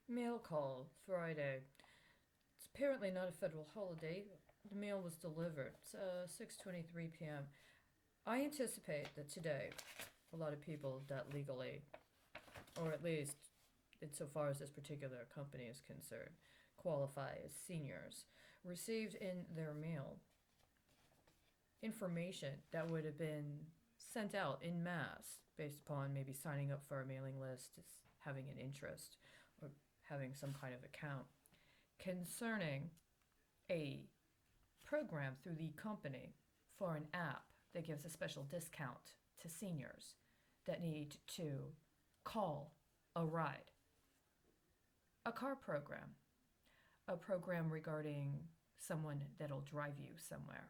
Mail call, Friday. It's apparently not a federal holiday. The mail was delivered. It's 6:23 p.m. I anticipate that today, a lot of people that legally, or at least insofar as this particular company is concerned, qualify as seniors, received in their mail information that would have been sent out in mass based upon maybe signing up for a mailing list, having an interest, or having some kind of account concerning a program through the company for an app that gives a special discount to seniors that need to call a ride. A car program, a program regarding someone that'll drive you somewhere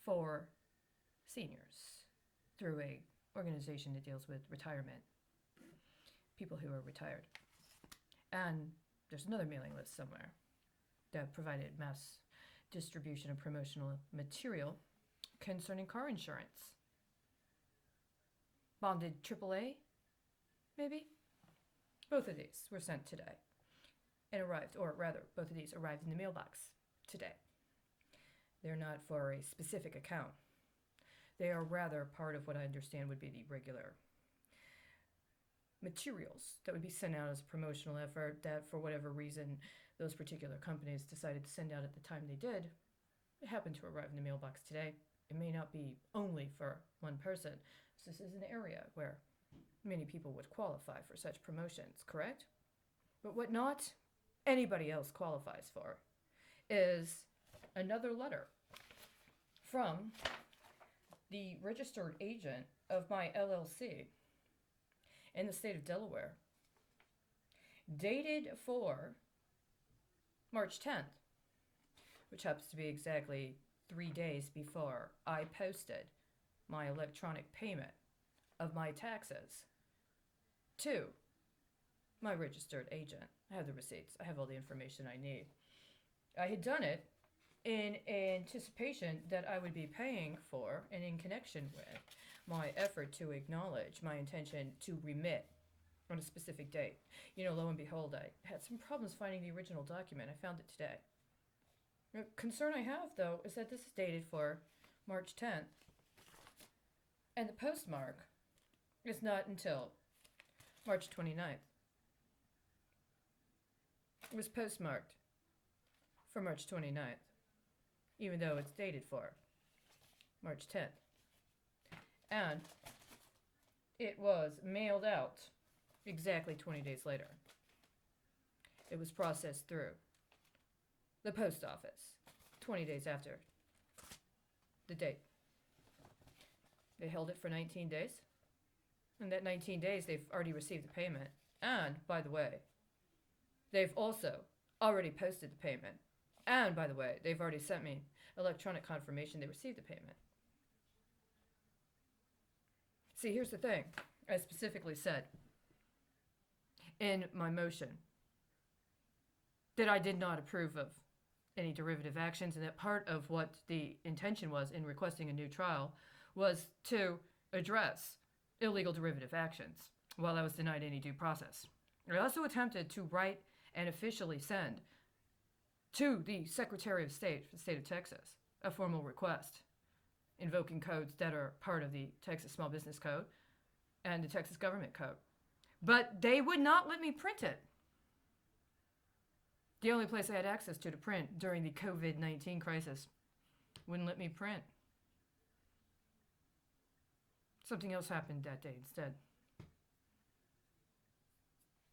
for seniors through a organization that deals with retirement, people who are retired. And there's another mailing list somewhere that provided mass distribution of promotional material concerning car insurance. Bonded AAA, maybe? Both of these were sent today and arrived, or rather, both of these arrived in the mailbox today. They're not for a specific account. They are rather part of what I understand would be the regular materials that would be sent out as a promotional effort that, for whatever reason, those particular companies decided to send out at the time they did. It happened to arrive in the mailbox today. It may not be only for one person. So this is an area where many people would qualify for such promotions, correct? But what not anybody else qualifies for is another letter from the registered agent of my LLC in the state of Delaware, dated for March 10th, which happens to be exactly 3 days before I posted my electronic payment of my taxes to my registered agent. I have the receipts, I have all the information I need. I had done it in anticipation that I would be paying for and in connection with my effort to acknowledge my intention to remit on a specific date. Lo and behold, I had some problems finding the original document. I found it today. The concern I have, though, is that this is dated for March 10th, and the postmark is not until March 29th. It was postmarked for March 29th, even though it's dated for March 10th. And it was mailed out exactly 20 days later. It was processed through the post office 20 days after the date. They held it for 19 days. In that 19 days, they've already received the payment. And, by the way, they've also already posted the payment. And, by the way, they've already sent me electronic confirmation they received the payment. See, here's the thing. I specifically said in my motion that I did not approve of any derivative actions, and that part of what the intention was in requesting a new trial was to address illegal derivative actions while I was denied any due process. I also attempted to write and officially send to the Secretary of State for the state of Texas a formal request invoking codes that are part of the Texas Small Business Code and the Texas Government Code. But they would not let me print it. The only place I had access to print during the COVID-19 crisis wouldn't let me print. Something else happened that day instead.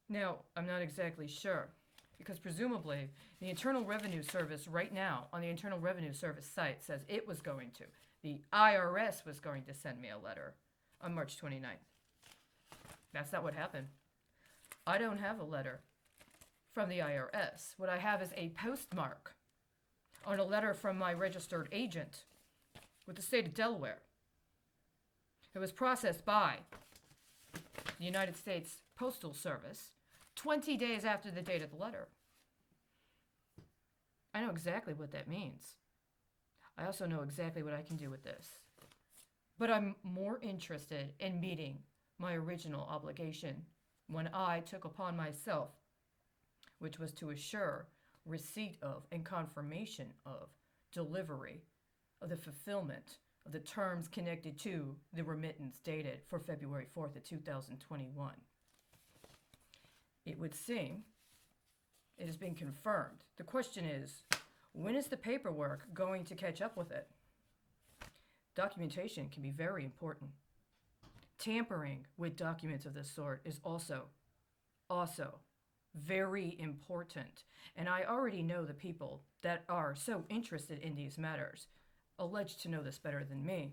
Now, I'm not exactly sure, because presumably the Internal Revenue Service right now on the Internal Revenue Service site says it was going to. The IRS was going to send me a letter on March 29th. That's not what happened. I don't have a letter from the IRS. What I have is a postmark on a letter from my registered agent with the state of Delaware. It was processed by the United States Postal Service 20 days after the date of the letter. I know exactly what that means. I also know exactly what I can do with this. But I'm more interested in meeting my original obligation when I took upon myself, which was to assure receipt of and confirmation of delivery of the fulfillment of the terms connected to the remittance dated for February 4th of 2021. It would seem it has been confirmed. The question is, when is the paperwork going to catch up with it? Documentation can be very important. Tampering with documents of this sort is also very important. And I already know the people that are so interested in these matters, alleged to know this better than me.